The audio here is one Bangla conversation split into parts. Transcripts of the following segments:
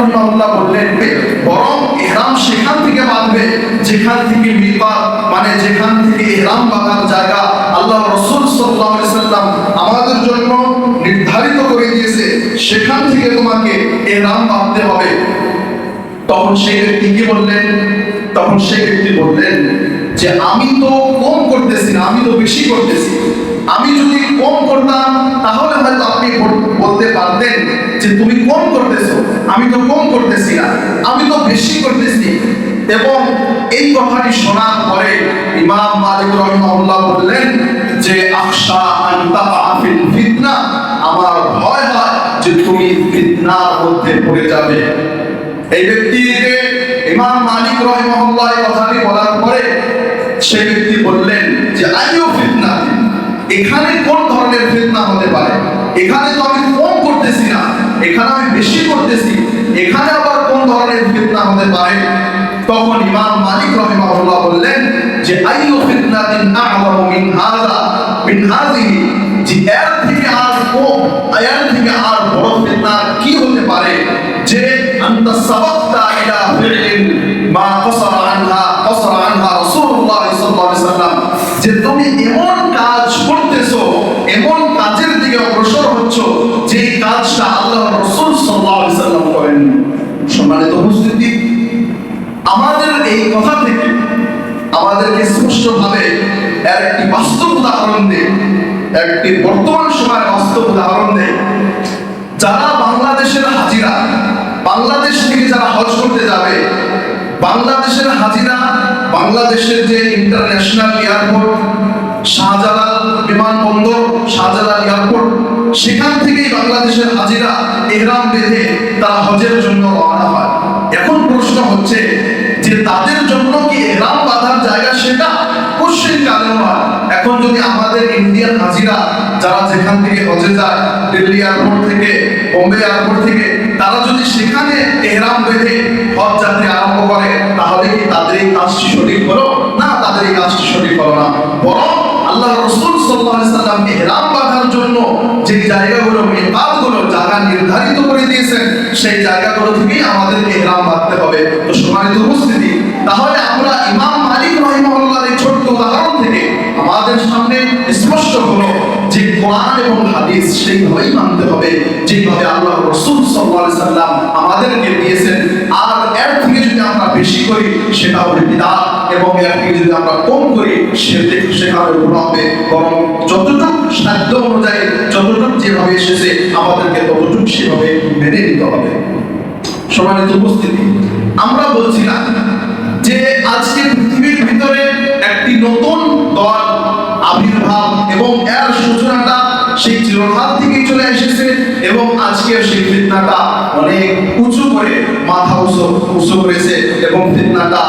রাহিমাহুল্লাহ বললেন বরং ইহরাম সেখান থেকে বাঁধবে যেখান থেকে মিকাত, মানে যেখান থেকে ইহরাম বাঁধার জায়গা আল্লাহ রাসূল সাল্লাল্লাহু আলাইহি সাল্লাম আমাদের জন্য নির্ধারিত করে দিয়েছে, সেখান থেকে তোমাকে ইহরাম বাঁধতে হবে। তখন সেই ব্যক্তি কি বললেন? তখন সেই ব্যক্তি বললেন যে আমি তো কম করতেছি না, আমি তো বেশি করতেছি। আমি যদি কম করতাম তাহলে হয়তো আপনি বলতে পারতেন যে তুমি কম করতেছো, আমি তো কম করতেছি না, আমি তো বেশি করতেছি। এবং এই কথাটি শোনার পরে ইমাম মালিক রাহিমাহুল্লাহ বললেন যে আখশা আন তাকা ফিল ফিতনা, আমার ভয় হয় যে তুমি ফিতনার মধ্যে পড়ে যাবে। এই ব্যক্তিকে ইমাম মালিক রাহিমাহুল্লাহ এই কথাটি বলার পরে সেই ব্যক্তি বললেন যে আইয়ু ফিতনা, এখানে কোন ধরনের ফিতনা হতে পারে? এখানে তো আমি কম করতেছি না, এখানে আমি বেশি করতেছি, এখানে আবার কোন ধরনের ফিতনা হতে পারে? তখন ইমাম মালিক রাহিমাহুল্লাহ বললেন যে আইয়ু ফিতনাতিন আ'যামু মিন হাযা মিন হাযিহি, যে এর থেকে আর কম, এর থেকে আর বড় ফিতনা কি হতে পারে যে আনতা সাবাকতা ইলা ফি'লিন মা কাসারা আনহা রাসূলুল্লাহ সাল্লাল্লাহু আলাইহি সাল্লাম, যে তুমি এমন কাজ করতেছো, এমন কাজের দিকে অগ্রসর হচ্ছ যে কাজটা আল্লাহর রাসূল সাল্লাল্লাহু আলাইহি সাল্লাম করেন। সম্মানিত উপস্থিতি, আমাদের এই কথা থেকে আমাদেরকে স্পষ্টভাবে এর একটি বাস্তব উদাহরণ দেয়, একটি বর্তমান সময়ের বাস্তব উদাহরণ দেয়। যারা বাংলাদেশের হাজিরা, বাংলাদেশ থেকে যারা হজ করতে যাবে, বাংলাদেশের হাজিরা, বাংলাদেশের যে ইন্টারন্যাশনাল এয়ারপোর্ট শাহজালাল বিমানবন্দর, শাহজালাল এয়ারপোর্ট, সেখান থেকেই বাংলাদেশের হাজিরা ইহরাম বেঁধে তারা হজের জন্য রওনা হয়। এখন প্রশ্ন হচ্ছে যে তাদের জন্য কি ইহরাম বাঁধার জায়গা সেটা? কোশ্চেন কালেও নয়। এখন যদি আমাদের ইন্ডিয়ান হাজিরা যারা যেখান থেকে হজে যায়, দিল্লি এয়ারপোর্ট থেকে, বোম্বে এয়ারপোর্ট থেকে, তারা যদি সেখানে ইহরাম বেঁধে হজ যাত্রা আরম্ভ করে, তাহলে কি তাদের এই কাজটি সঠিক হলো? না, তাদের এই কাজটি সঠিক হলো না। বরং আল্লাহ রাসূল সাল্লাল্লাহু আলাইহি সাল্লাম ইহরাম বাঁধার জন্য যে জায়গাগুলো, মিকাতগুলো জায়গা নির্ধারিত করে দিয়েছেন, সেই জায়গাগুলো থেকেই আমাদের ইহরাম বাঁধতে হবে। তো সম্মানিত উপস্থিতি, তাহলে আমরা ইমাম মালিক রাহিমাহুল্লাহর এই ছোট্ট উদাহরণ থেকে আমাদের সামনে স্পষ্ট হলো যে কোরআন এবং হাদিস সেইভাবেই মানতে হবে যেভাবে আল্লাহ রাসূল সাল্লাল্লাহু আলাইহি সাল্লাম আমাদেরকে দিয়েছেন। আর এর থেকে যদি আমরা বেশি করি সেটা হবে বিদআত, এবং এর থেকে যদি আমরা কম করি সেটা হবে গুনাহ হবে। বরং যতটুকু সাধ্য অনুযায়ী, যতটুকু যেভাবে এসেছে আমাদেরকে ততটুকু সেভাবে মেনে নিতে হবে। সম্মানিত উপস্থিতি, আমরা বলছিলাম যে আজকে পৃথিবীর ভিতরে একটি নতুন দল আবির্ভাব, এবং এর সূচনাটা সেই চিরকাল থেকেই চলে এসেছে, এবং আজকে সেই ফিতনাটা অনেক উঁচু করে মাথা উঁচু করেছে, এবং ফিতনাটা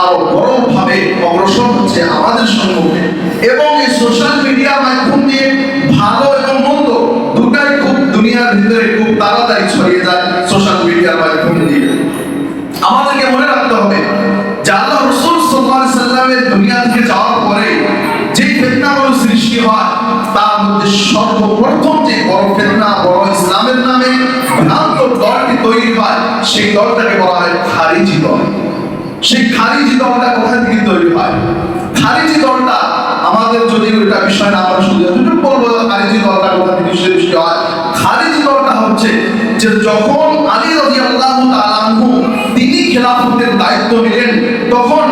আরো বড়ভাবে অগ্রসর হচ্ছে আমাদের সম্মুখে। এবং এই সোশ্যাল মিডিয়ার মাধ্যম দিয়ে ভালো এবং মন্দ দুটাই খুব দুনিয়ার ভিতরে খুব তাড়াতাড়ি ছড়িয়ে যায় সোশ্যাল মিডিয়ার মাধ্যম দিয়ে। আমাদেরকে মনে রাখতে হবে যে আল্লাহ রাসূল সাল্লাল্লাহু আলাইহি সাল্লামের দুনিয়া থেকে যাওয়ার পরে যে ফিতনাগুলো সৃষ্টি হয়, তার মধ্যে সর্বপ্রথম যে বড় ফিতনা, বড় ইসলামের নামে ভ্রান্ত দলটি তৈরি হয়, সেই দলটাকে বলা হয় খারিজি দল। সেই খারিজি দলটা কোথা থেকে তৈরি হয়? খারিজি দলটা আমাদের যদি ওইটা বিষয় না, আমরা শুধু এতটুকু বলবো খারিজি দলটা কোথা থেকে সৃষ্টি হয়। খারিজি দলটা হচ্ছে যে যখন আলী রাদিয়াল্লাহু তাআলা আনহু তিনি খেলাফতের দায়িত্ব নিলেন, তখন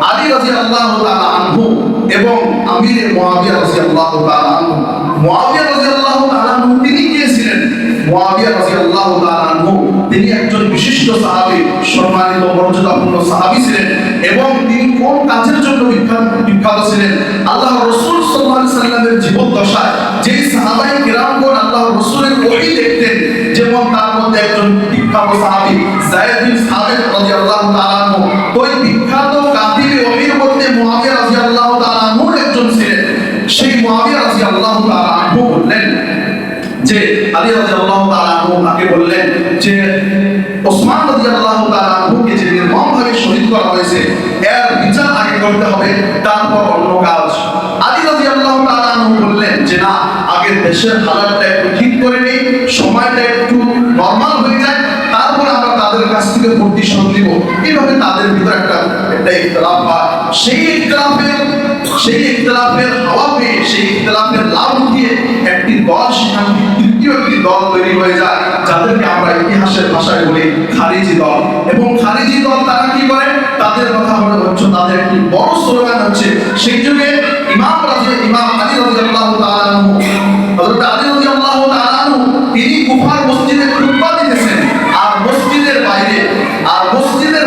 আলী রাদিয়াল্লাহু তাআলা আনহু এবং আমির মুয়াবিয়া রাদিয়াল্লাহু তাআলা আনহু, মুয়াবিয়া রাদিয়াল্লাহু তাআলা আনহু তিনি কে ছিলেন? মুয়াবিয়া রাদিয়াল্লাহু তাআলা আনহু তিনি একজন বিশিষ্ট সাহাবী, সম্মানিত মর্যাদাপূর্ণ সাহাবী ছিলেন, এবং তিনি কোন কাজের জন্য বিখ্যাত ছিলেন? আল্লাহর রাসূল সাল্লাল্লাহু আলাইহি সাল্লামের জীবদ্দশায় যেই সাহাবায়ে কিরামগণ আল্লাহর রাসূলের ওহী দেখতেন, যেমন তার মধ্যে একজন বিখ্যাত সাহাবী যায়েদ বিন সাবিত রাদিয়াল্লাহু তাআলা আনহু, ওই বিখ্যাত কাতিবে ওহীর মধ্যে মুয়াবিয়া রাদিয়াল্লাহু তাআলা আনহু একজন ছিলেন। সেই মুয়াবিয়া রাদিয়াল্লাহু তাআলা আনহু বললেন যে আলী রাদিয়াল্লাহু তাআলা আনহু তাকে বললেন যে ওসমান রাদিয়াল্লাহু তাআলা আনহুকে যে নির্মমভাবে শহীদ করা হয়েছে, এর বিচার আগে করতে হবে, তারপর অন্য কাজ। আলী রাদিয়াল্লাহু তাআলা আনহু বললেন যে না, আগে দেশের হালাতটা একটু ঠিক করে নেই, সময়টা একটু নরমাল হয়ে যায়, তারপর আমরা কাছ থেকে প্রতিশোধ নিব, এইভাবে তাদের ভিতরে একটা ইখতিলাফ হয়। সেই ইখতিলাফের হাওয়া পেয়ে, সেই ইখতিলাফের লাভ উঠিয়ে একটি দল সেখান থেকে তৃতীয় একটি দল তৈরি হয়ে যায়, যাদেরকে আমরা ইতিহাসের ভাষায় বলি খারিজি দল। এবং খারিজি দল তারা কি করে, তাদের কথা হচ্ছে তাদের একটি বড় স্লোগান হচ্ছে, সেই যুগে ইমাম আলী রাদিয়াল্লাহু তাআলা আনহু, হযরত আলী রাদিয়াল্লাহু তাআলা আনহু তিনি কুফার মসজিদে খুতবা দিতেছেন, আর মসজিদের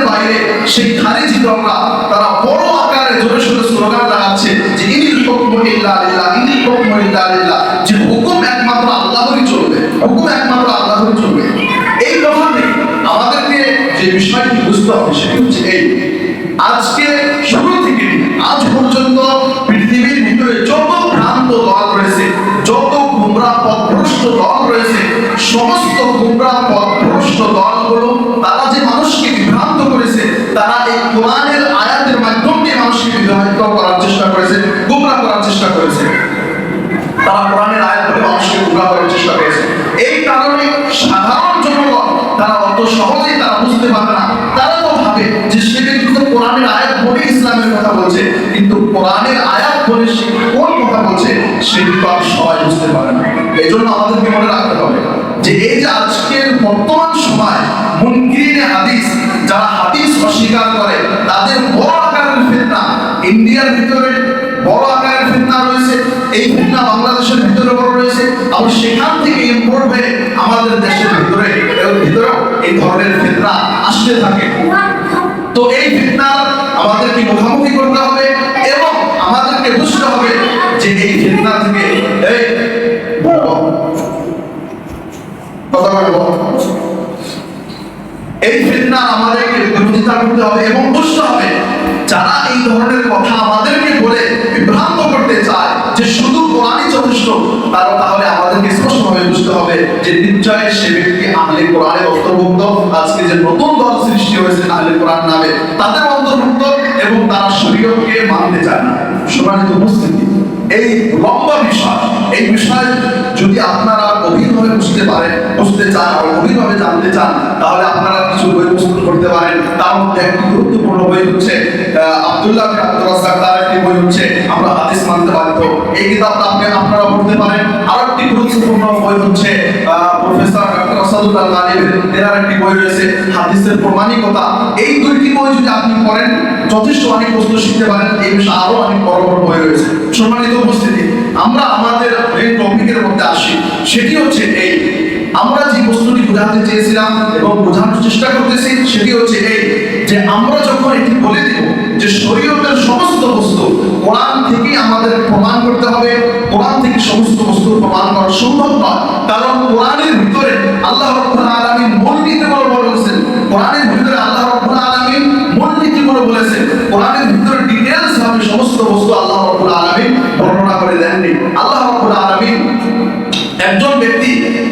বাইরে সেই খারিজি দলরা তারা বড় আকারে জোরে সোরে স্লোগান লাগাচ্ছে যে ইনিল হুকমু ইল্লা লিল্লাহ, ইনিল হুকমু ইল্লা লিল্লাহ, যে হুকুম একমাত্র আল্লাহরই চলবে, হুকুম একমাত্র আল্লাহরই চলবে। এই কথাতে আমাদেরকে যে বিষয়টি বুঝতে হবে সেটি হচ্ছে এই, আজকে শুরু থেকে আজ পর্যন্ত পৃথিবীর ভিতরে যত ভ্রান্ত দল রয়েছে, যত গুমরাহ পথভ্রষ্ট দল রয়েছে, সমস্ত গুমরাহ পথভ্রষ্ট দলগুলো তারা যে মানুষকে বিভ্রান্ত করেছে, তারা এই কোরআনের আয়াতের মাধ্যমে মানুষকে বিভ্রান্ত করার চেষ্টা করেছে, গুমরাহ করার চেষ্টা করেছে। তারা কোরআনের আয়াত বলে মানুষকে গুমরাহ করার চেষ্টা করেছে। এই কারণে সাধারণ জনগণ তারা অত সহজেই তারা বুঝতে পারে না। তারা তো ভাবে যে সে ব্যক্তি তো কোরআনের আয়াত বলে ইসলামের কথা বলছে, কিন্তু কোরআনের আয়াত বলে সে কোন কথা বলছে সেটি তো আর সবাই বুঝতে পারে না। এই জন্য আমাদেরকে মনে রাখতে হবে যে এই যে আজকের বর্তমান সময় মুনকিরিনে হাদিস, যারা হাদিস অস্বীকার করে, তাদের বড় আকারের ফিতনা ইন্ডিয়ার ভিতরে বড় আকারের ফিতনা রয়েছে। এই ফিতনা বাংলাদেশের ভিতরে বড় রয়েছে, আবার সেখান থেকে ইম্পোর্ট হয়ে আমাদের দেশের ভিতরেও এই ধরনের ফিতনা আসতে থাকে। তো এই ফিতনা আমাদেরকে মুখোমুখি করতে হবে এবং আমাদেরকে বুঝতে হবে যে এই ফিতনা থেকে এই ফিতনা আমাদেরকে বিরোধিতা করতে হবে এবং বুঝতে হবে যারা এই ধরনের কথা আমাদেরকে বলে বিভ্রান্ত করতে চায় যে শুধু কোরআনই যথেষ্ট, তাহলে আমাদেরকে স্পষ্টভাবে বুঝতে হবে যে নিশ্চয় সে ব্যক্তি আহলে কোরআনের অন্তর্ভুক্ত। আজকে যে নতুন দল সৃষ্টি হয়েছে আহলে কোরআন নামে, তাদের অন্তর্ভুক্ত এবং তারা শরীয়তকে মানতে চায় না। সম্মানিত উপস্থিতি, এই লম্বা বিষয়, এই বিষয় যদি আপনারা গভীরভাবে বুঝতে চান আর গভীরভাবে জানতে চান, তাহলে আপনারা কিছু বই প্রস্তুত করতে পারেন। তার মধ্যে একটি গুরুত্বপূর্ণ বই হচ্ছে আব্দুল্লাহ বিন আব্দুর রাজ্জাক, তার একটি বই হচ্ছে আমরা হাদিস মানতে বাধ্য। এই কিতাবটা আপনারা পড়তে পারেন। আর একটি গুরুত্বপূর্ণ বই হচ্ছে প্রফেসর ডক্টর আসাদুল্লাহ গালিবের, এর একটি বই রয়েছে হাদিসের প্রমাণিকতা। এই দুইটি বই যদি আপনি পড়েন, যথেষ্ট অনেক বস্তু শিখতে পারেন। এই বিষয়ে আরো অনেক বড় বড় বই রয়েছে। সম্মানিত উপস্থিতি, আমরা আমাদের মেইন টপিকের মধ্যে আসি। সেটি হচ্ছে এই, আমরা যে বস্তুটি বোঝাতে চেয়েছিলাম এবং বোঝানোর চেষ্টা করতেছি সেটি হচ্ছে এই, যে আমরা যখন এটি বলে দিব যে শরীয়তের সমস্ত বস্তু কোরআন থেকে আমাদের প্রমাণ করতে হবে, কোরআন থেকে সমস্ত বস্তু প্রমাণ করা সম্ভব নয়। কারণ কোরআনের ভিতরে আল্লাহ রাব্বুল আলামিন মূলনীতিগুলো বলেছেন, কোরআনের ভিতরে আল্লাহ রাব্বুল আলামিন মূলনীতিগুলো বলেছেন। কোরআনের ভিতরে ডিটেইলস ভাবে সমস্ত বস্তু আল্লাহ রাব্বুল আলামিন বর্ণনা করে দেননি। আল্লাহ রাব্বুল আলামিন একজন ব্যক্তি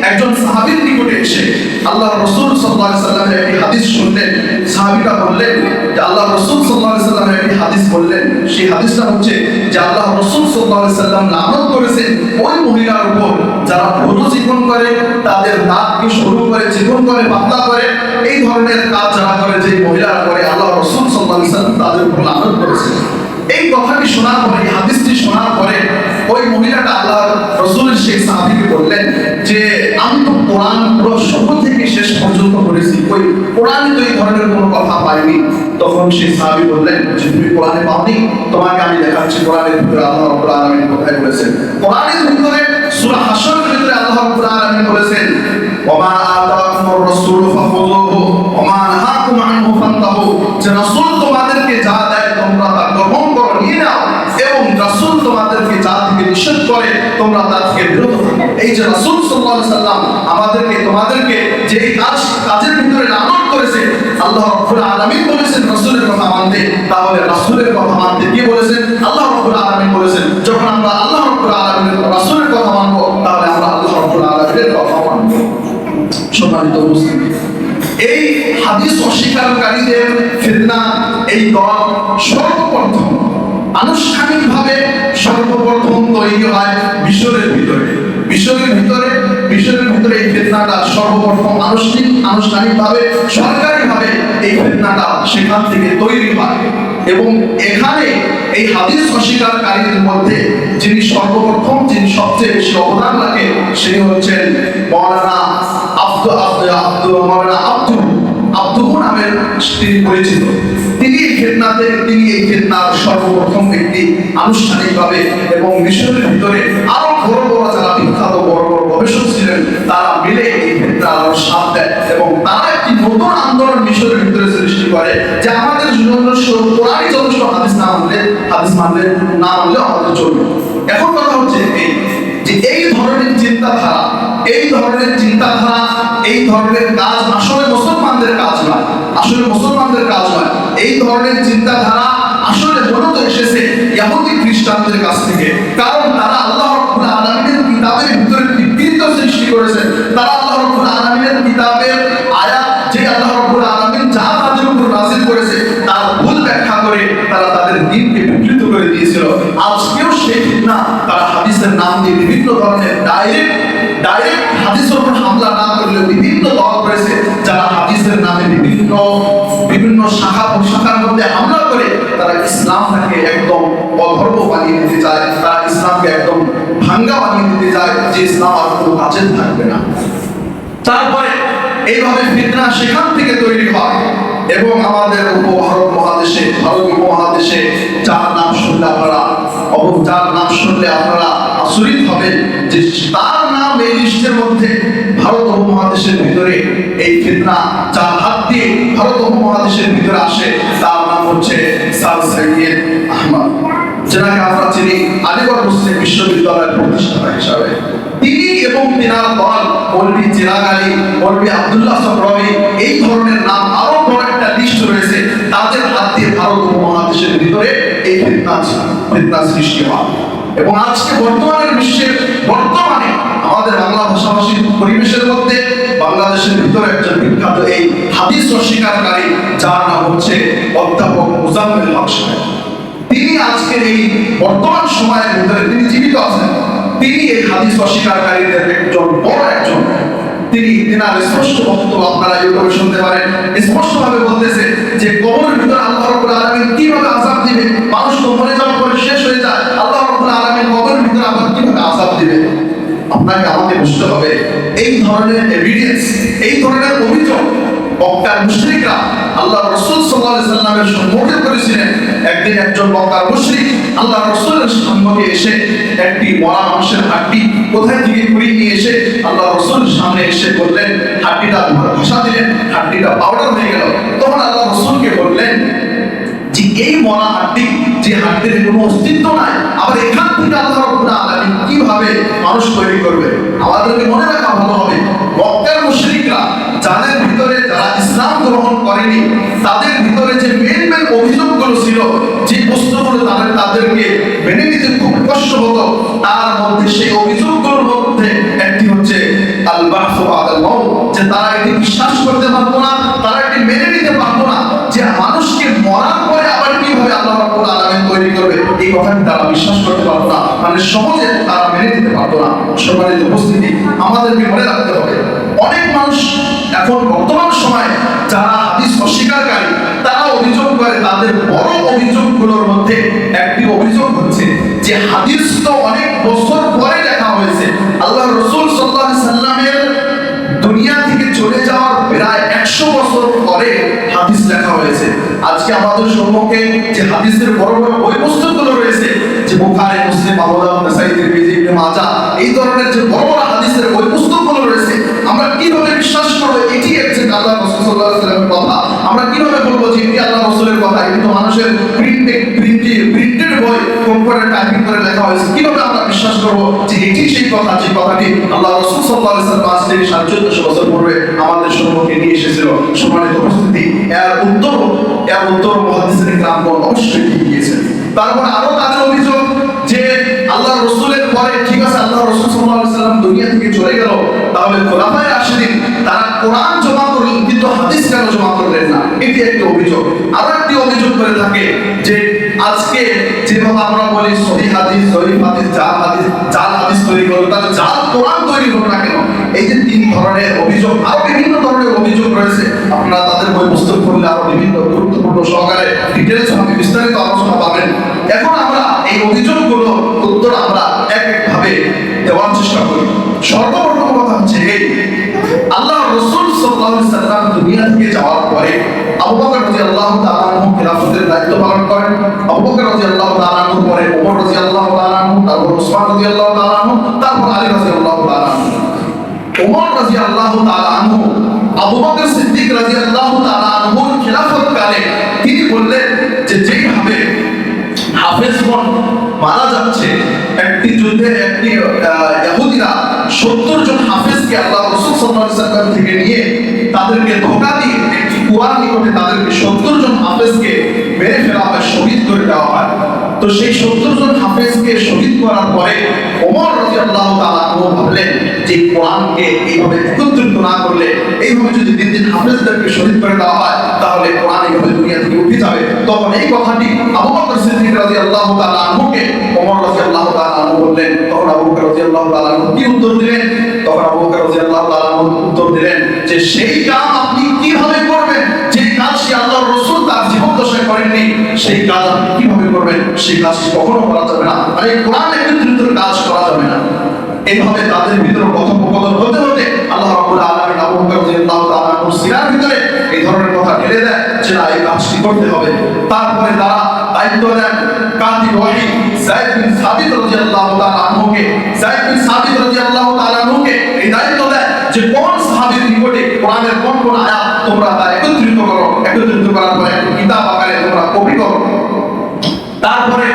একজন সাহাবীর নিকটে এসে আল্লাহ রাসূল সাল্লাল্লাহু আলাইহি সাল্লামের একটি হাদিস শুনলেন। সাহাবীরা বললেন যে আল্লাহ রাসূল সাল্লাল্লাহু আলাইহি সাল্লামের একটি হাদিস বললেন। সেই হাদিসটা হচ্ছে যে আল্লাহ রাসূল সাল্লাল্লাহু আলাইহি সাল্লাম লানত করেছেন ওই মহিলার উপর যারা ভ্রূণ চিকন করে, তাদের দাঁতকে সরু করে চিকন করে পাতলা করে, এই ধরনের কাজ যারা করে, যে মহিলারা করে, আল্লাহ রাসূল সাল্লাল্লাহু আলাইহি সাল্লাম তাদের উপর লানত করেছেন। এই কথাটি শোনার পরে, এই হাদিসটি শোনার পরে ওই মহিলাটা আল্লাহ রাসূলের সেই সাহাবীকে বললেন যে আমি তো কোরআন পুরো শুরু থেকে শেষ পর্যন্ত পড়েছি, ওই কোরআনে তো এই ধরনের কোনো কথা পাইনি। তখন সেই সাহাবী বললেন যে তুমি কোরআনে পাওনি, তোমাকে আমি দেখাচ্ছি কোরআনের ভিতরে আল্লাহ রাব্বুল আলামিন কোথায় বলেছেন। কোরআনের ভিতরে সূরা হাশরের ভিতরে আল্লাহ রাব্বুল আলামিন বলেছেন ওমা আতাকুমুর রাসূলু ফাখুযুহু ওমা নাহাকুম আনহু ফান্তাহু, যে রাসূল তোমাদেরকে যা দেয় তোমরা তা গ্রহণ করো, নিয়ে নাও, এবং রাসূল তোমাদেরকে যা থেকে নিষেধ করে তোমরা তা থেকে বিরত থাকো। এই যে রাসূল সাল্লাল্লাহু আলাইহি সাল্লাম তোমাদেরকে যে কাজের ভিতরে লানত করেছে, আল্লাহ রাব্বুল আলামিন বলেছেন রাসূলের কথা মানতে। তাহলে রাসূলের কথা মানতে কি বলেছেন? আল্লাহ রাব্বুল আলামিন বলেছেন। যখন আমরা আল্লাহ রাব্বুল আলামিনের রাসূলের কথা মানবো, তাহলে আমরা আল্লাহ রাব্বুল আলামিনের কথা মানবো। সম্মানিত উপস্থিতি, এই হাদিস অস্বীকারীদের ফিতনা, এই দল আনুষ্ঠানিকভাবে সর্বপ্রথম তৈরি হয় মিশরের ভিতরে। মিশরের ভিতরে এই ফিতনাটা সর্বপ্রথম আনুষ্ঠানিকভাবে সরকারিভাবে এই ফিতনাটা সেখান থেকে তৈরি হয়। এবং এখানে এই হাদিস অস্বীকারীদের মধ্যে যিনি সর্বপ্রথম, যিনি সবচেয়ে বেশি অবদান রাখেন, তিনি হচ্ছেন মাওলানা আব্দুল নামের তিনি পরিচিত। তিনি এই ফিতনার সর্বপ্রথম ব্যক্তি আনুষ্ঠানিকভাবে, এবং মিশরের ভিতরে আরো বড় বড় যারা বিখ্যাত বড় বড় গবেষক ছিলেন তারা মিলে এই ফিতনার সাথ দেয়, এবং তারা একটি নতুন আন্দোলন মিশরের ভিতরে সৃষ্টি করে যে আমাদের জন্য কোরআনই যথেষ্ট, হাদিস মানলে আমাদের চলবে। এখন কথা হচ্ছে এই যে এই ধরনের চিন্তাধারা, এই ধরনের কাজ আসলে মুসলমানদের কাজ নয়, এই ধরনের চিন্তাধারা আসলে মূলত এসেছে ইহুদি খ্রিস্টানদের কাছ থেকে। কারণ তারা আল্লাহ রাব্বুল আলামিনের কিতাবের ভিতরে বিকৃত সৃষ্টি করেছেন। তারা আল্লাহ রাব্বুল আলামিনের কিতাবের আয়াত, যে আল্লাহ রাব্বুল আলামিন যা তাদের উপর নাযিল করেছে তার ভুল ব্যাখ্যা করে তারা তাদের দ্বীনকে বিকৃত করে দিয়েছিল। আজকেও সেই ফিতনা তারা হাদিসের নাম দিয়ে বিভিন্ন ধরনের ডাইরেক্ট হাদিসের উপর হামলা না করলেও বিভিন্ন দল করেছে যারা হাদিসের নামে বিভিন্ন শাখা প্রশাখার মধ্যে হামলা করে তারা ইসলামটাকে একদম অধর্ম বানিয়ে দিতে চায়, তারা ইসলামকে একদম ভাঙ্গা বানিয়ে দিতে চায়, যে ইসলাম আর কোনো কাজে থাকবে না। তারপরে এইভাবে ফিতনা সেখান থেকে তৈরি হয়, এবং আমাদের ভারত মহাদেশে যার নাম শুনলে আপনারা আচরিত হবেন যে তার নাম এই লিস্টের মধ্যে ভারত উপমহাদেশের ভিতরে এই ফিতনা যার হাত দিয়ে ভারত উপমহাদেশের ভিতরে আসে তার নাম হচ্ছে স্যার সৈয়দ আহমদ, যেটাকে আমরা চিনি আলিগড় মুসলিম বিশ্ববিদ্যালয়ের প্রতিষ্ঠাতা হিসাবে। তিনি এবং তিনার দল মৌলভী চিরাগ আলী, মৌলভী আব্দুল্লাহ সরওয়ারি, এই ধরনের নাম আরো বড় একটা লিস্ট রয়েছে, তাদের হাত দিয়ে ভারত উপমহাদেশের ভিতরে এই ফিতনা সৃষ্টি হয়। এবং আজকে বর্তমানে আমাদের বাংলা ভাষাভাষী পরিবেশের মধ্যে বাংলাদেশের ভিতরে একজন বিখ্যাত এই হাদিস অস্বীকারী, যার নাম হচ্ছে অধ্যাপক মুজাম্মেল হক সাহেব। তিনি আজকের এই বর্তমান সময়ের ভিতরে তিনি জীবিত আছেন। তিনি এই হাদিস অস্বীকারীদের একজন তিনার স্পষ্ট বক্তব্য আপনারা ইউটিউবে শুনতে পারেন। স্পষ্টভাবে বলতেছে যে কবরের ভিতরে আল্লাহ রাব্বুল আলামিন কিভাবে আযাব দিবে, মানুষ তো মরে যাওয়ার পরে শেষ হয়ে যায়, আল্লাহ রাব্বুল আলামিন কবরের ভিতরে আবার কিভাবে আযাব দিবে। আপনাকে আমাকে বুঝতে হবে এই ধরনের এভিডেন্স, এই ধরনের অভিযোগ মক্কার মুশরিকরা আল্লাহ রাসূল সাল্লাল্লাহু আলাইহি সাল্লামের সম্মুখে করেছিলেন। একদিন একজন মক্কার মুশরিক আল্লাহ রাসূলের সম্মুখে এসে একটি মরা মানুষের হাড্ডি কোথায় থেকে কুড়িয়ে নিয়ে এসে আল্লাহ রাসূলের সামনে এসে বললেন, হাড্ডিটা ঘষা দিলেন, হাড্ডিটা পাউডার হয়ে গেল। তখন আল্লাহ রাসূলকে বললেন যে এই মরা হাড্ডি, যে হাড্ডির কোনো অস্তিত্ব নাই, আবার এখান থেকে আল্লাহ রাব্বুল আলামিন কিভাবে মানুষ তৈরি করবে। আমাদেরকে মনে রাখা ভালো হবে মক্কার মুশরিকরা যাদের ভিতরে, যারা ইসলাম গ্রহণ করেনি, তাদের ভিতরে যে মেন অভিযোগগুলো ছিল, যে প্রশ্নগুলো তাদেরকে মেনে নিতে খুব কষ্ট হতো, তার মধ্যে সেই অভিযোগগুলোর মধ্যে একটি হচ্ছে আল বাহসু বাদাল মাউত, যে তারা এটি বিশ্বাস করতে পারতো না, তারা এটি মেনে নিতে পারতো না যে মানুষকে মরার পরে আবার কিভাবে আল্লাহ রাব্বুল আলামিন তৈরি করবে। এই কথাটি তারা বিশ্বাস করতে পারতো না, মানে সহজে তারা মেনে নিতে পারতো না। সম্মানিত উপস্থিতি, আমাদেরকে মনে রাখতে হবে অনেক মানুষ এখন বর্তমান সময়ে যারা হাদিস অস্বীকারী, তারা অভিযোগ করে, তাদের বড় অভিযোগগুলোর মধ্যে একটি অভিযোগ হচ্ছে যে হাদিস তো অনেক বছর পরে লেখা হয়েছে। আল্লাহ রাসূল সাল্লাল্লাহু আলাইহি সাল্লামের দুনিয়া থেকে চলে যাওয়ার প্রায় 100 বছর পরে হাদিস লেখা হয়েছে। আজকে আমাদের সম্মুখে যে হাদিসের বড় বড় বই পুস্তকগুলো রয়েছে, যে বুখারী, মুসলিম, আবু দাউদ, নাসাঈ, তিরমিজি, ইবনে মাজাহ, এই ধরনের যে বড় বড় হাদিসের বই পুস্তকগুলো রয়েছে, আমরা কিভাবে বিশ্বাস করব এটি একজন আল্লাহ রাসূল সাল্লাল্লাহু আলাইহি ওয়াসাল্লামের কথা? আমরা কিভাবে বলবো যে এটি আল্লাহ রাসূলের কথা? এটি তো মানুষের প্রিন্টেড বই, কম্পিউটারে টাইপিং করে লেখা হয়েছে। কিভাবে আমরা বিশ্বাস করব যে এটি সেই কথা, যে কথাটি আল্লাহ রাসূল সাল্লাল্লাহু আলাইহি ওয়াসাল্লাম আজ থেকে 1450 বছর পূর্বে আমাদের সম্মুখে নিয়ে এসেছিল? সম্মানিত উপস্থিতি, এর উত্তর মুহাদ্দিসিন কিরামগণ অবশ্যই দিয়ে দিয়েছেন। তারপর আরো তাদের অভিযোগ যে আল্লাহ রাসূলের পরে, ঠিক আছে আল্লাহ রাসূল সাল্লাল্লাহু আলাইহি ওয়াসাল্লাম দুনিয়া থেকে চলে গেল, তাহলে খোলাফায়ে রাশিদিন তারা কোরআন জমা করলেন কিন্তু হাদিস কেন জমা করলেন না? এটি একটি অভিযোগ। আরো একটি অভিযোগ করে থাকে যে আজকে যেভাবে আমরা বলি সহিহ হাদিস, জয়ীফ হাদিস, জাল হাদিস তৈরি করলো, তাহলে জাল কোরআন তৈরি হলো না কেন? এই যে 3 ধরনের অভিযোগ, আরো বিভিন্ন ধরনের অভিযোগ রয়েছে, আপনারা তাদের বই পুস্তক পড়লে আরো বিভিন্ন গুরুত্বপূর্ণ সহকারে ডিটেলস ভাবে বিস্তারিত আলোচনা পাবেন। এখন আমরা এই অভিযোগগুলো উত্তর আমরা এক এক ভাবে দেওয়ার চেষ্টা করি। সর্বপ্রথম কথা হচ্ছে এই, আল্লাহ রাসূল সাল্লাল্লাহু আলাইহি সাল্লাম দুনিয়া থেকে যাওয়ার পরে আবু বকর রাদিয়াল্লাহু তাআলা আনহু খেলাফতের দায়িত্ব পালন করেন। আবু বকর রাদিয়াল্লাহু তাআলা আনহুর পরে ওমর রাদিয়াল্লাহু তাআলা আনহু, তারপর উসমান রাদিয়াল্লাহু তাআলা আনহু, তারপর আলী রাদিয়াল্লাহু তাআলা আনহু। ওমর রাদিয়াল্লাহু তাআলা আনহু আবু বকর সিদ্দিক রাদিয়াল্লাহু তাআলা আনহুর খেলাফত কালে তিনি বললেন যে যেইভাবে হাফেজগণ মারা যাচ্ছে, একটি যুদ্ধে একটি ইহুদিরা 70 জন হাফেজকে আল্লাহ রাসূল সাল্লাল্লাহু আলাইহি সাল্লাম থেকে নিয়ে তাদেরকে ধোঁকা দিয়ে একটি কুয়ার নিকটে তাদেরকে 70 জন হাফেজকে মেরে ফেলা হয়, শহীদ করে দেওয়া হয়। তো সেই 70 জন হাফেজকে শহীদ করার পরে ওমর রাদিয়াল্লাহু তাআলা আনহু ভাবলেন যে কোরআনকে এইভাবে একত্রিত না করলে, এইভাবে যদি দিন দিন হাফেজদেরকে শহীদ করে দেওয়া হয়, তাহলে কোরআন এইভাবে দুনিয়া থেকে উঠে যাবে। তখন এই কথাটি আবু বকর সিদ্দিক রাদিয়াল্লাহু তাআলা আনহুকে ওমর রাদিয়াল্লাহু তাআলা আনহু বললেন। তখন আবু বকর রাদিয়াল্লাহু তাআলা আনহু কি উত্তর দিলেন? তখন আবু বকর রাদিয়াল্লাহু তাআলা আনহু উত্তর দিলেন যে সেই কাজ আপনি কিভাবে করবেন, যে কাজটি আল্লাহর রাসূল তার জীবদ্দশায় করেননি, সেই কাজ আপনি কিভাবে করবেন? সেই কাজটি কখনো করা যাবে না, মানে কোরআন একত্রিত কাজ করা যাবে না। এইভাবে তাদের ভিতরে কথোপকথন হতে হতে আল্লাহ রাব্বুল আলামিন আবু বকর রাদিয়াল্লাহু তাআলা আনহুর সিনার ভিতরে এই ধরনের কথা ঢেলে দেয় যে না, এই কাজটি করতে হবে। তারপরে তারা দায়িত্ব দেন কাতিব ওহী যায়েদ বিন সাবিত রাদিয়াল্লাহু তাআলা আনহুকে। যায়েদ বিন সাবিত রাদিয়াল্লাহু তাআলা আনহুকে এই দায়িত্ব দেয় যে কোন সাহাবীর নিকটে কোরআনের কোন কোন আয়াত তোমরা তা একত্রিত করো, একত্রিত করার পরে একটি কিতাব আকারে তোমরা কপি করো। তারপরে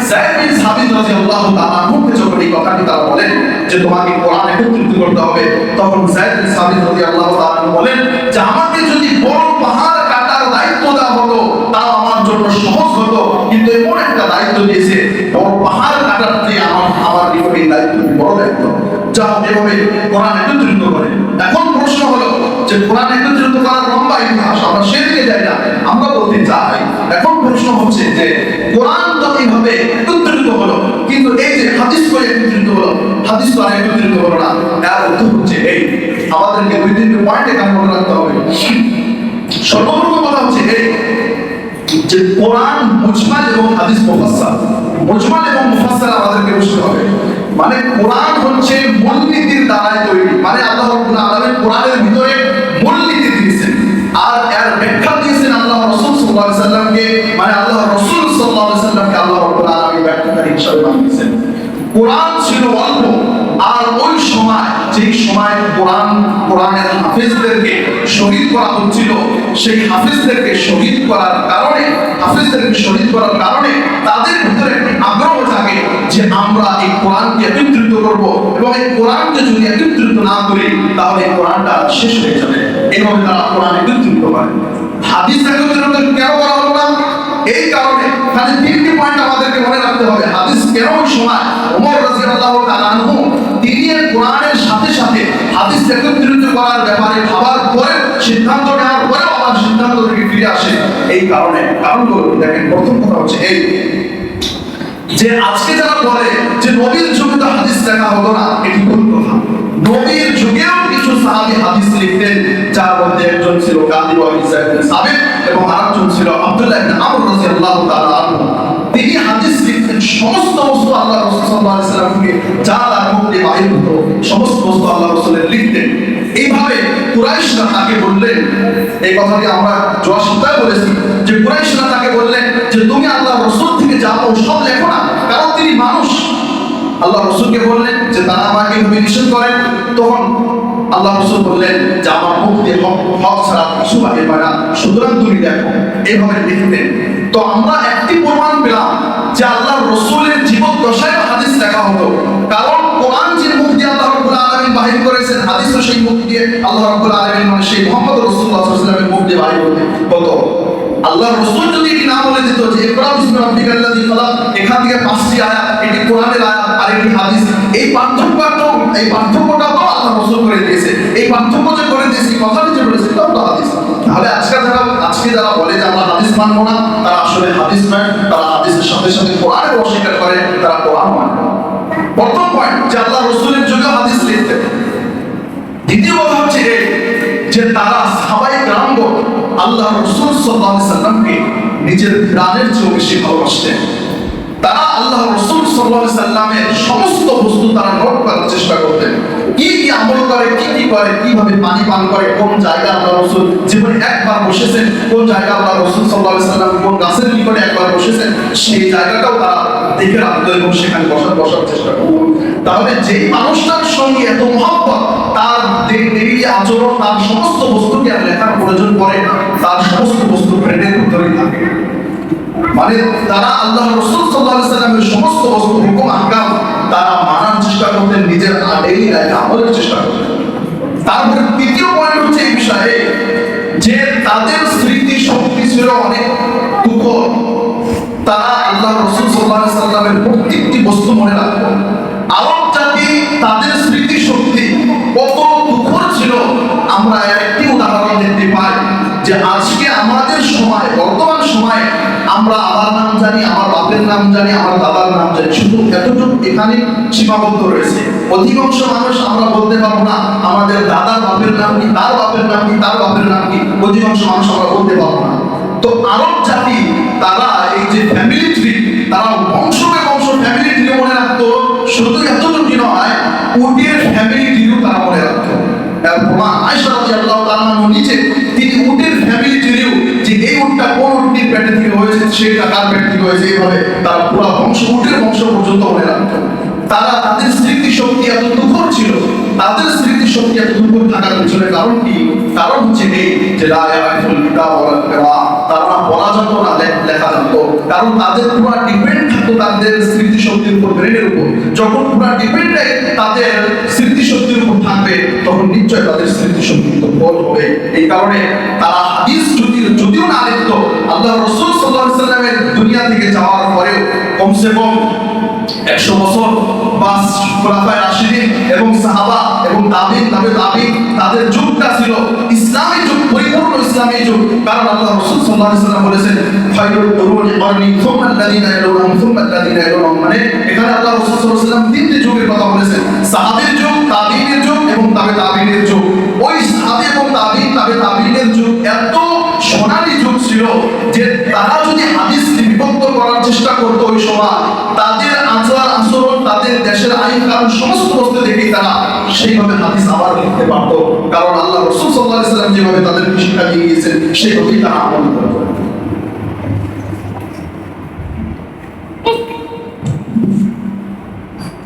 যায়েদ বিন সাবিত রাদিয়াল্লাহু তাআলা আনহুকে যখন এই কথাটি তারা বলেন যে তোমাকে কোরআন একত্রিত করতে হবে, তখন যায়েদ বিন সাবিত রাদিয়াল্লাহু তাআলা আনহু বলেন যে আমাকে যদি বড় পাহাড় কাটার দায়িত্ব দেওয়া হতো তাও আমার জন্য সহজ হতো, কিন্তু এমন একটা দায়িত্ব দিয়েছে বড় পাহাড় কাটার চেয়ে আমার নিকটে এই দায়িত্বটি বড় দায়িত্ব। যাও এভাবে কোরআন একত্রিত করে। এখন প্রশ্ন হলো যে কোরআন একত্রিত করার লম্বা ইতিহাস, আমরা সেদিকে যাই না, আমরা বলতে চাই এখন প্রশ্ন হচ্ছে যে কোরআন তো এইভাবে একত্রিত হলো, কিন্তু এই যে হাদিস করে একত্রিত হলো, হাদিস তো আর একত্রিত হলো না। এর অর্থ হচ্ছে এই, আমাদেরকে 2-3টি পয়েন্ট এখানে মনে রাখতে হবে। সর্বপ্রথম কথা হচ্ছে এই যে কোরআন মুজমাল এবং হাদিস মুফাসসাল, মুজমাল এবং মুফাসসাল আমাদেরকে বুঝতে হবে। মানে কোরআন হচ্ছে মূলনীতির দ্বারা তৈরি, মানে আল্লাহ রাব্বুল আলামিন কোরআনের ভিতরে মূলনীতি দিয়েছেন, আর এর ব্যাখ্যা দিয়েছেন আল্লাহ রাসূল সাল্লাল্লাহু আলাইহি সাল্লামকে, মানে আল্লাহ রাসূল সাল্লাল্লাহু আলাইহি সাল্লামকে আল্লাহ রাব্বুল আলামিন ব্যাখ্যাকারী হিসেবে বানিয়েছেন। কোরআন ছিল অল্প, আর ওই সময় যেই সময় কোরআনের হাফেজদেরকে শহীদ করা হচ্ছিল, সেই হাফেজদেরকে শহীদ করার কারণে তাদের ভিতরে একটি আগ্রহ থাকে যে আমরা এই কোরআনকে একত্রিত করব, এবং এই কোরআনকে যদি একত্রিত না করি তাহলে কোরআনটা শেষ হয়ে যাবে। এইভাবে তারা কোরআন একত্রিত করে। হাদিস একত্রিত কেন করা হলো না? এই কারণে খালি 3টি পয়েন্ট আমাদেরকে মনে রাখতে হবে। হাদিস কেন ওই সময় ওমর রাদিয়াল্লাহু তাআলা আনহু তিনি কোরআনের সাথে সাথে হাদিস একত্রিত করার ব্যাপারে ভাবার পরে, সিদ্ধান্ত নেওয়ার পরে আবার সিদ্ধান্ত থেকে ফিরে আসে। এই কারণগুলো দেখেন। প্রথম কথা হচ্ছে এই যে আজকে যারা বলে যে নবীর যুগে তো হাদিস লেখা হতো না, এটি ভুল কথা। নবীর যুগেও কিছু সাহাবী হাদিস লিখতেন, যার মধ্যে একজন ছিল কাতিব ওহী যায়েদ বিন সাবিত এবং আরেকজন ছিল আব্দুল্লাহ ইবনে আমর রাদিয়াল্লাহু তাআলা আনহু। তিনি হাদিস লিখতেন, সমস্ত বস্তু আল্লাহ রাসূল সাল্লাল্লাহু আলাইহি সাল্লামকে যা তার মুখ দিয়ে বাহির হতো সমস্ত বস্তু আল্লাহ রাসূলের লিখতেন। এইভাবে কুরাইশরা তাকে বললেন, এই কথাটি আমরা জোয়া সপ্তাহে বলেছি, যে কুরাইশরা তাকে বললেন যে তুমি আল্লাহ রাসূল থেকে যা পাও সব লেখো না, কারণ তিনি মানুষ। আল্লাহ রাসূলকে বললেন যে তারা আমাকে নিষেধ করেন, তখন আল্লাহ রাসূল বললেন যে আমার মুখ দিয়ে হক ছাড়া কিছু বাহির হয় না, সুতরাং তুমি দেখো। এইভাবে লিখতেন। তো আমরা একটি প্রমাণ পেলাম যে আল্লাহ রাসূলের জীবদ্দশায় হাদিস লেখা হতো, কারণ কোরআন যে মুখ দিয়ে আল্লাহ রাব্বুল আলামিন বাহির করেছেন, হাদিসও সেই মুখ দিয়ে আল্লাহ রাব্বুল আলামিন মানে সেই মুহাম্মদ রাসূলুল্লাহ সাল্লাল্লাহু আলাইহি ওয়াসাল্লামের মুখ দিয়ে বাহির হতো। আল্লাহ রাসূল যদি এটি না বলে দিত যে ইকরা বিসমি রাব্বিকাল্লাযী খালাক, এখান থেকে 5টি আয়াত, এটি কোরআনের আয়াত আর এটি হাদিস, এই পার্থক্যটা তো আল্লাহ রাসূল করে দিয়েছে। এই পার্থক্য যে করে দিয়েছে, কথাটি যে বলেছে তা তো হাদিস। তাহলে আজকে যারা বলে যে আমরা হাদিস মানব না, তারা আসলে হাদিস নয়, তারা হাদিসের সাথে সাথে কোরআনের অস্বীকার করে, তারা কোরআন মানে। প্রথম পয়েন্ট যে আল্লাহ রাসূলের যুগে হাদিস লিখতেন। দ্বিতীয় কথা হচ্ছে এই যে তারা সাহাবায়ে কেরামগণ আল্লাহ রাসূল সাল্লাল্লাহু আলাইহি সাল্লামকে নিজের প্রাণের চেয়ে বেশি ভালোবাসতেন। তারা আল্লাহ রাসূল সাল্লাল্লাহু আলাইহি সাল্লামের সমস্ত বস্তু তারা নোট করার চেষ্টা করতেন। কি কি আমল করে, কি কি করে, কিভাবে পানি পান করে, কোন জায়গায় আল্লাহ রাসূল জীবনে একবার বসেছেন, কোন জায়গায় আল্লাহ রাসূল সাল্লাল্লাহু আলাইহি সাল্লাম কোন গাছের নিকটে একবার বসেছেন, সেই জায়গাটাও তারা দেখে রাখতো এবং সেখানে বসার চেষ্টা করতো। তাহলে যেই মানুষটার সঙ্গে এত মহব্বত, তার ডেইলি আচরণ, তার সমস্ত বস্তুকে আর লেখার প্রয়োজন পড়ে, তার সমস্ত বস্তু ব্রেনের ভিতরেই থাকে। মানে তারা আল্লাহ রাসূল সাল্লাল্লাহু আলাইহি সাল্লামের সমস্ত বস্তু হুকুম আহকাম তারা মানার চেষ্টা করতেন, নিজের ডেইলি লাইফে আমলের চেষ্টা করতেন। তারপরে তৃতীয় পয়েন্ট হচ্ছে এই বিষয়ে যে তাদের স্মৃতি শক্তি ছিল অনেক তুখর। তারা আল্লাহ রাসূল সাল্লাল্লাহু আলাইহি সাল্লামের প্রত্যেকটি বস্তু মনে রাখত। আরব জাতি তাদের স্মৃতি শক্তি কত তুখর ছিল আমরা একটি উদাহরণ দেখতে পাই যে আজকে আমাদের সময়, বর্তমান সময়ে আমরা আমার নাম জানি, আমার বাপের নাম জানি, আমার দাদার নাম জানি, শুধু এতটুকু এখানে সীমাবদ্ধ রয়েছে। অধিকাংশ মানুষ আমরা বলতে পারবো না আমাদের দাদার বাপের নাম কি, তার বাপের নাম কি, তার বাপের নাম কি, অধিকাংশ মানুষ আমরা বলতে পারবো না। তো আরব জাতি তারা এই যে ফ্যামিলি ট্রি, তারা বংশকে বংশ ফ্যামিলি ট্রি মনে রাখতো। শুধু এতটুকু নয়, উটের ফ্যামিলি ট্রিও তারা মনে রাখতো। আয়েশা রাদিয়াল্লাহু তাআলা নিচে তিনি উটের ফ্যামিলি ট্রিও, যে এই উটটা কোন উটটির পেট থেকে হয়েছে, সেটা কার পেট থেকে হয়েছে, এইভাবে তারা পুরো বংশ, উটের বংশ পর্যন্ত মনে রাখতো। তারা তাদের স্মৃতি শক্তি এত তুখর ছিল। তাদের স্মৃতি শক্তি এত তুখর থাকার পিছনে কারণ কি? কারণ হচ্ছে এই যে লা ইয়ারিফুল কিতাব ওয়াল কিরা, তারা বলা যেত না, লেখা যেত। কারণ তাদের পুরো ডিপেন্ড থাকতো তাদের স্মৃতি শক্তির উপর, ব্রেনের উপর। যখন পুরো ডিপেন্ড তাদের স্মৃতি শক্তির উপর থাকবে, তখন নিশ্চয় তাদের স্মৃতি শক্তি দুর্বল হবে। এই কারণে তারা হাদিস যদিও না লিখত, আল্লাহ রাসূল সাল্লাল্লাহু আলাইহি সাল্লামের দুনিয়া থেকে যাওয়ার পরেও কমসে কম 100 বছর বা খোলাফায়ে রাশিদিন এবং সাহাবা এবং তাবিঈন, তাদের যুগটা ছিল ইসলামী যুগ, পরিপূর্ণ ইসলামী যুগ। কারণ আল্লাহ রাসূল সাল্লাল্লাহু আলাইহি সাল্লাম বলেছেন খায়রুল কুরুনি কারনি সুম্মা আল্লাযিনা ইয়ালুনহুম সুম্মা আল্লাযিনা ইয়ালুনহুম। মানে এখানে আল্লাহ রাসূল সাল্লাল্লাহু আলাইহি সাল্লাম তিনটি যুগের কথা বলেছেন, সাহাবীর যুগ, তাবিঈনের যুগ এবং তাবিঈনের যুগ। ওই সাহাবী এবং তাবিঈনের যুগ এত সোনালী যুগ ছিল যে তারা যদি হাদিসকে বিভক্ত করার চেষ্টা করতো ওই সময়, তাদের আচার আচরণ, তাদের দেশের আইন কানুন সমস্ত বস্তু দেখে তারা সেইভাবে হাদিস আবার লিখতে পারতো। কারণ আল্লাহ রাসূল সাল্লাল্লাহু আলাইহি সাল্লাম যেভাবে তাদেরকে শিক্ষা দিয়ে গিয়েছেন, সেইভাবেই তারা আমল করতো।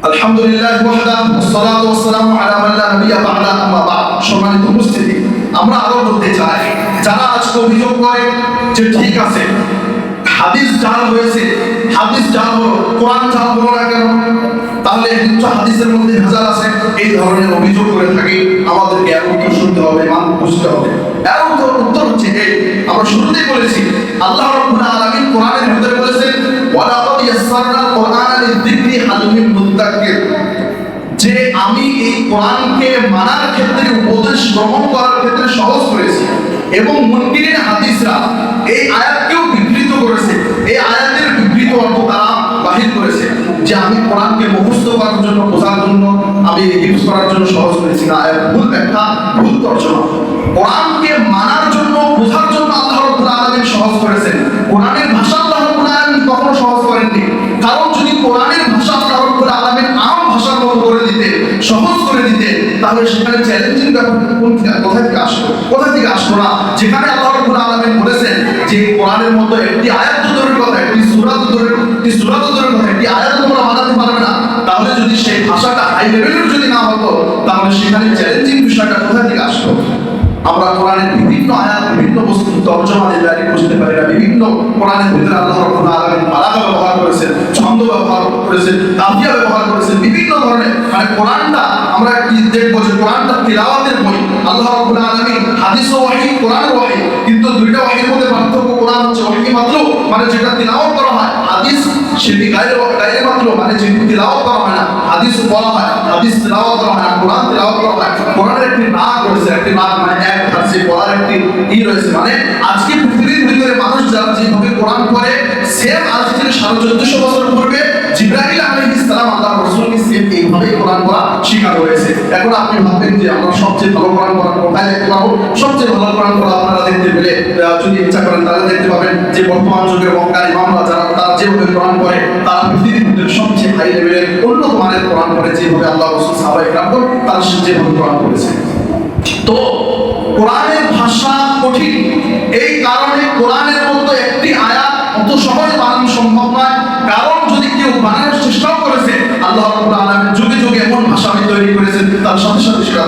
আলহামদুলিল্লাহ ওয়াহদা ওয়াসসালাতু ওয়াসসালামু আলা মান লা নাবিয়্যা বা'দা, আম্মা বা'দ। সম্মানিত উপস্থিতি, আমরা আরো বলতে চাই, যারা আজকে অভিযোগ করে যে ঠিক আছে হাদিস জাল হয়েছে, হাদিস জাল হলো, কোরআন জাল হলো না কেন, তাহলে নিশ্চয় হাদিসের মধ্যে ভেজাল আছে, এই ধরনের অভিযোগ করে থাকি, আমাদেরকে এর উত্তর শুনতে হবে, বুঝতে হবে। এর উত্তর হচ্ছে এই, আমরা শুরুতেই বলেছি আল্লাহ রাব্বুল আলামিন কোরআনের ভিতরে বলেছেন ওয়ালাকাদ ইয়াসসারনাল কুরআনা লিযিকরি হাল মিন মুদ্দাক্কির, যে আমি এই কোরআনকে মানার ক্ষেত্রে, উপদেশ গ্রহণ করার ক্ষেত্রে সহজ করেছি। এবং মুনকিরিন হাদিসরা এই আয়াতকেও বিকৃত করেছে, এই আয়াতের বিকৃত অর্থ তারা বাহির করেছে যে আমি কোরআনকে মুখস্থ করার জন্য, বোঝার জন্য, আমি হিফজ করার জন্য সহজ করেছি না। আয়াত ভুল ব্যাখ্যা, ভুল তর্জমা। কোরআনকে মানার জন্য, বোঝার জন্য আল্লাহ রাব্বুল আলামিন সহজ করেছেন। কোরআনের ভাষা আল্লাহ রাব্বুল আলামিন কখনো সহজ করেননি। কারণ যদি কোরআনের ভাষা আল্লাহ রাব্বুল আলামিন আম ভাষার মতো করে দিতে, সহজ করে দিতে, তাহলে সেখানে চ্যালেঞ্জিং ব্যাপার কোথা থেকে আসতো না। যেখানে আল্লাহ রাব্বুল আলামিন বলেছেন যে কোরআনের মতো একটি আয়াত দূরের কথা, একটি সূরা দূরের কথা, একটি আয়াত তোমরা বানাতে পারবে না, তাহলে যদি সেই ভাষাটা হাই লেভেলের যদি না হতো, তাহলে সেখানে চ্যালেঞ্জিং বিষয়টা কোথা থেকে আসতো। আমরা কোরআনের বিভিন্ন আয়াত, বিভিন্ন বস্তু তর্জমা দিয়ে বুঝতে পারি না। বিভিন্ন কোরআনের ভিতরে আল্লাহ রাব্বুল আলামিন বালাগা ব্যবহার করেছেন, ছন্দ ব্যবহার করেছেন, কাফিয়া ব্যবহার করেছেন, বিভিন্ন ধরনের। মানে কোরআনটা আমরা কি দেখবো যে কোরআনটা তিলাওয়াতের বই। আল্লাহ রাব্বুল আলামিন হাদিস ও ওহী, কোরআন ওহী, কিন্তু দুইটা ওহীর মধ্যে পার্থক্য। কোরআন হচ্ছে ওহী মাত্র, মানে যেটা তিলাওয়াত করা হয়। হাদিস সেটি গায়রে মাত্র, মানে যেটি তিলাওয়াত করা হয় না। হাদিস বলা হয়, হাদিস তিলাওয়াত করা হয় না, কোরআন তিলাওয়াত করা হয়। কোরআনের একটি নাক রয়েছে, একটি নাক মানে এক আছে, পড়ার একটি রয়েছে। মানে আজকে পৃথিবীর ভিতরে মানুষ যারা যেভাবে কোরআন পড়ে, সেম আজ থেকে 1450 বছর পূর্বে জিবরাইল আলাইহিস সালাম আল্লাহর রাসূলকে সেম এইভাবে কোরআন পড়া শেখানো হয়েছে। এখন আপনি ভাববেন যে আমরা সবচেয়ে ভালো কোরআন পড়া কোথায় দেখতে পাবো? সবচেয়ে ভালো কোরআন পড়া আপনারা দেখতে পেলে যদি ইচ্ছা করেন তাহলে দেখতে পাবেন যে বর্তমান যুগের মক্কার ইমামরা যারা তারা যেভাবে কোরআন পড়ে, তারা পৃথিবীর সবচেয়ে হাই লেভেলের উন্নত মানের কোরআন পড়ে, যেভাবে আল্লাহ রাসূল সাহাবায়ে কেরাম তারা যেভাবে কোরআন পড়েছে। তো কোরআনের ভাষা কঠিন, এই কারণে কোরআনের মতো একটি আয়াত অত সহজে বানানো সম্ভব নয়। কারণ যদি কেউ বানানোর চেষ্টাও করেছে, আল্লাহ রাব্বুল আলামিন যুগে যুগে এমন ভাষা তৈরি করেছেন তার সাথে সাথে সেটা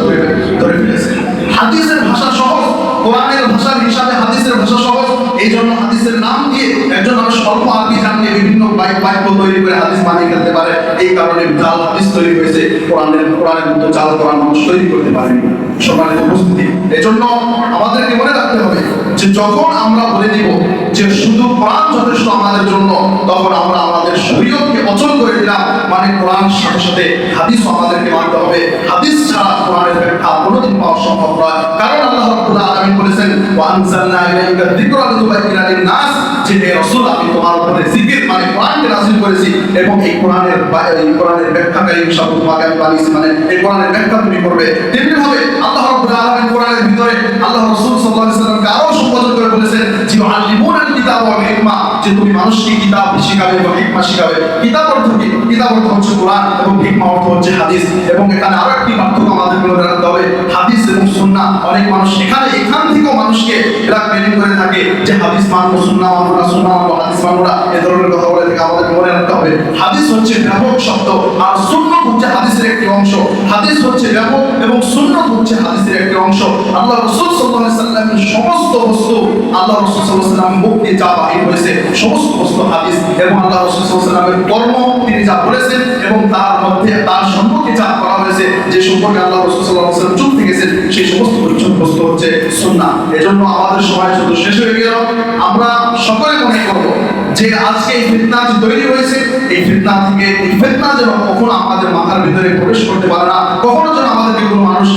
ধরে ফেলেছে। হাদিসের ভাষা সহজ, কোরআনের ভাষার হিসাবে হাদিসের ভাষা সহজ। এই জন্য হাদিসের নাম দিয়ে একজন মানুষ অল্প আরবি জানলে বিভিন্ন বাক্য তৈরি করে হাদিস বানিয়ে ফেলতে পারে। এই কারণে জাল হাদিস তৈরি হয়েছে। কোরআনের মতো জাল কোরআন মানুষ তৈরি করতে পারেনি। সম্মানিত উপস্থিতি, এজন্য আমাদেরকে মনে রাখতে হবে যে যখন আমরা বলে দিব যে শুধু কোরআন যথেষ্ট আমাদের জন্য, তখন আমরা আমাদের শরীয়তকে অচল করে দিলাম। মানে কোরআনের সাথে সাথে হাদিসও আমাদেরকে মানতে হবে। হাদিস ছাড়া কোরআনের ব্যাখ্যা কোনোদিন পাওয়া সম্ভব নয়। কারণ আল্লাহ রাব্বুল আলামিন বলেছেন, ওয়া আনজালনা ইলাইকা যিকরা লিতুবায়্যিনা লিন-নাস, যে হে রাসূল আমি তোমার উপরে জিকির মানে কোরআনকে নাযিল করেছি এবং এই কোরআনের ব্যাখ্যাকারী হিসাবে তোমাকে আমি বানিয়েছি, মানে এই কোরআনের ব্যাখ্যা তুমি করবে। তেমনি ভাবে আল্লাহ রাব্বুল আলামিন কোরআনের ভিতরে আল্লাহ রাসূল সাল্লাল্লাহু আলাইহি ওয়াসাল্লামকে আরো সম্বোধন করে বলেছেন যে ইউআল্লিমুনাল কিতাব ওয়াল হিকমা, যে তুমি মানুষকে কিতাব শিখাবে এবং হিকমা শিখাবে। কিতাব অর্থ কি? কিতাব অর্থ হচ্ছে কোরআন এবং হিকমা অর্থ হচ্ছে হাদিস। এবং এখানে আরো একটি পার্থক্য আমাদের মনে রাখতে হবে, হাদিস এবং সুন্নাহ। অনেক মানুষ এখান থেকেও মানুষকে ব্ল্যাকমেলিং করে থাকে যে হাদিস মানবো, সুন্নাহ মানবো না, সুন্নাহ মানবো হাদিস মানবো না, এই ধরনের কথা বলে থাকে। আমাদের মনে রাখতে হবে হাদিস হচ্ছে ব্যাপক শব্দ, আর সুন্নাহ হচ্ছে হাদিসের একটি অংশ। হাদিস হচ্ছে ব্যাপক এবং সুন্নাহ হচ্ছে হাদিসের একটি অংশ। আল্লাহ রাসূল সাল্লাল্লাহু আলাইহি ওয়াসাল্লামের সমস্ত বস্তু, আল্লাহ রাসূল সাল্লাল্লাহু আলাইহি ওয়াসাল্লাম মুখ দিয়ে যা বাহির হয়েছে সমস্ত বস্তু হাদিস। এবং আল্লাহ রাসূল সাল্লাল্লাহু আলাইহি ওয়াসাল্লামের কর্ম তিনি যা বলেছেন এবং তার মধ্যে তার সম্পর্কে যা করা হয়েছে, যে সম্পর্কে আল্লাহ রাসূল সাল্লাল্লাহু আলাইহি ওয়াসাল্লাম চুপ থেকেছেন, সেই সমস্ত বস্তু হচ্ছে সুন্নাহ। এজন্য আমাদের সময় শুধু শেষ হয়ে গেল। আমরা সকলে মনে করব যে আজকে এই ফিতনা তৈরি হয়েছে, এই ফিতনা যেন কখনো আমাদের মাথার ভিতরে প্রবেশ করতে পারে না। কখনো যেন আমাদেরকে কোনো মানুষ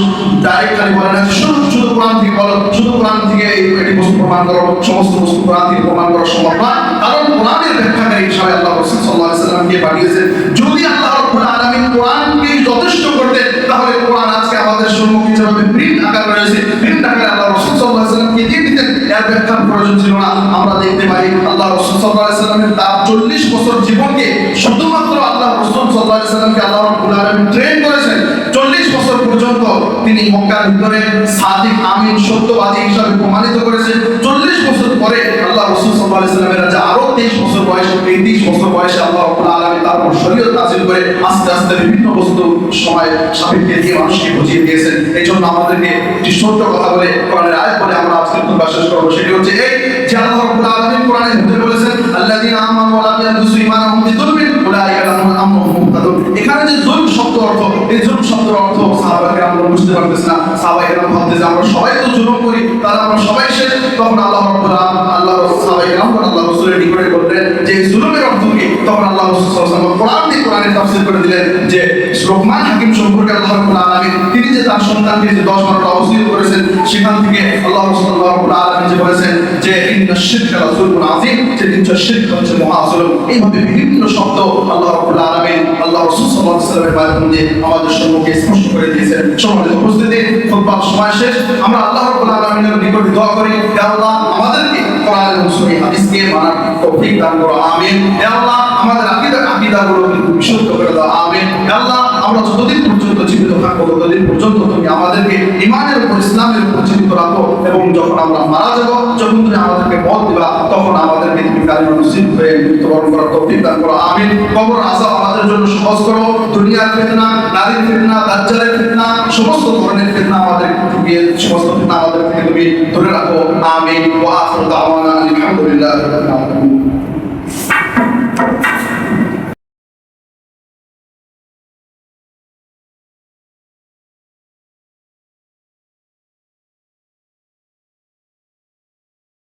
ডাইরেক্ট খালি বলে না যে শুধু কোরআন থেকে বলো, শুধু কোরআন থেকে এটি বস্তু প্রমাণ করো, সমস্ত বস্তু কোরআন থেকে প্রমাণ করা সম্ভব নয়। কারণ কোরআনের ব্যাখ্যাকারী হিসাবে আল্লাহ রাসূল সাল্লাল্লাহু আলাইহি ওয়াসাল্লামকে পাঠিয়েছেন। যদি আল্লাহ রাব্বুল আলামিন কোরআনকে যথেষ্ট করতেন, তাহলে কোরআন আজকে আমাদের সম্মুখে যেভাবে প্রিন্ট আকার রয়েছে, প্রিন্ট আকারে আল্লাহ রাসূল সাল্লাল্লাহু আলাইহি ওয়াসাল্লামকে দিয়ে দিতেন, এর ব্যাখ্যার প্রয়োজন ছিল না। আমরা দেখতে পাই আল্লাহ রাসূল সাল্লাল্লাহু আলাইহি ওয়াসাল্লামের তার 40 বছর জীবনকে শুধুমাত্র আল্লাহ রাসূল সাল্লাল্লাহু আলাইহি ওয়াসাল্লামকে আল্লাহ রাব্বুল আলামিন ট্রেন করেছেন। 40 বছর পর্যন্ত তিনি মক্কার ভিতরে সাদিক আমিন সত্যবাদী হিসাবে প্রমাণিত করেছেন। 40 বছর পরে আল্লাহ রাসূল সাল্লাল্লাহু আলাইহি ওয়াসাল্লামের রাজা আরো 23 বছর বয়সে, 33 বছর বয়সে আল্লাহ রাব্বুল আলামিন তার উপর শরীয়ত নাযিল করে আস্তে আস্তে বিভিন্ন বস্তু সময় সাপেক্ষে দিয়ে মানুষকে বুঝিয়ে দিয়েছেন। এই জন্য আমাদেরকে একটি ছোট্ট কথা বলে কোরআনের আয়াত বলে আমরা আজকে খুতবা শেষ করব। সেটি হচ্ছে এই যে আল্লাহ রাব্বুল আলামিন কোরআনের ভিতরে বলেছেন, আল্লাযীনা আমানু ওয়া লাম ইয়ালবিসু ঈমানাহুম বিযুলমিন উলাইকা লাহুমুল আমনু ওয়া হুম মুহতাদুন। এখানে যে যুলম শব্দ অর্থ, এই যুলম শব্দের অর্থ সাহাবায়ে কেরাম বুঝতে পারতেছেন না। সাহাবায়ে কেরাম ভাবতেছে আমরা সবাই তো জুলুম করি, তাহলে আমরা সবাই শেষ। তখন আল্লাহ রাব্বুল আলামিন সাহাবায়ে কেরাম আল্লাহ রাসূলের নিকটে বললেন যে জুলুমের অর্থ কি? তখন আল্লাহ রাসূল সাল্লাল্লাহু আলাইহি ওয়াসাল্লাম কোরআনের তাফসীর করে দিলেন যে লোকমান হাকিম সম্পর্কে আল্লাহ রাব্বুল আলামিন তিনি যে তার সন্তানকে যে 10-12টা ওসিয়ত করেছেন, সেখান থেকে আল্লাহ রাব্বুল আলামিন যে বলেছেন যে ইন্নাশ শিরকা লাযুলমুন আযীম, যে নিশ্চয় শিরক হচ্ছে মহা জুলুম। এইভাবে বিভিন্ন শব্দ আল্লাহ রাব্বুল আলামিন আল্লাহ রাসূল সাল্লাল্লাহু আলাইহি ওয়াসাল্লামের মাধ্যমে দিয়ে আমাদের সম্মুখে স্পষ্ট করে দিয়েছেন। সম্মানিত উপস্থিতি, খুতবার সময় শেষ। আমরা আল্লাহ রাব্বুল আলামিনের নিকটে দোয়া করি, হে আল্লাহ আমাদেরকে কোরআন এবং সহিহ হাদিসকে মানার তৌফিক দান করো, আমিন। হে আল্লাহ আমাদের আকীদাগুলো বিশুদ্ধ করে দাও, আমিন। হে আল্লাহ আমরা যতদিন পর্যন্ত জীবিত থাকবো ততদিন পর্যন্ত তুমি আমাদেরকে ঈমানের উপর, ইসলামের উপর জীবিত রাখো, এবং যখন আমরা মারা যাব, যখন তুমি আমাদেরকে মওত দিবা, তখন আমাদেরকে তুমি কালিমা নসিব করে মৃত্যুবরণ করার তৌফিক দান করো, আমিন। কবর আযাব আমাদের জন্য সহজ করো, দুনিয়ার ফিতনা, নারীর ফিতনা, দাজ্জালের ফিতনা, সমস্ত ধরনের ফিতনা আমাদের থেকে, সমস্ত ফিতনা আমাদের থেকে তুমি দূরে রাখো, আমিন। ওয়া আখিরু দাওয়ানা আলহামদুলিল্লাহি রাব্বিল আলামিন।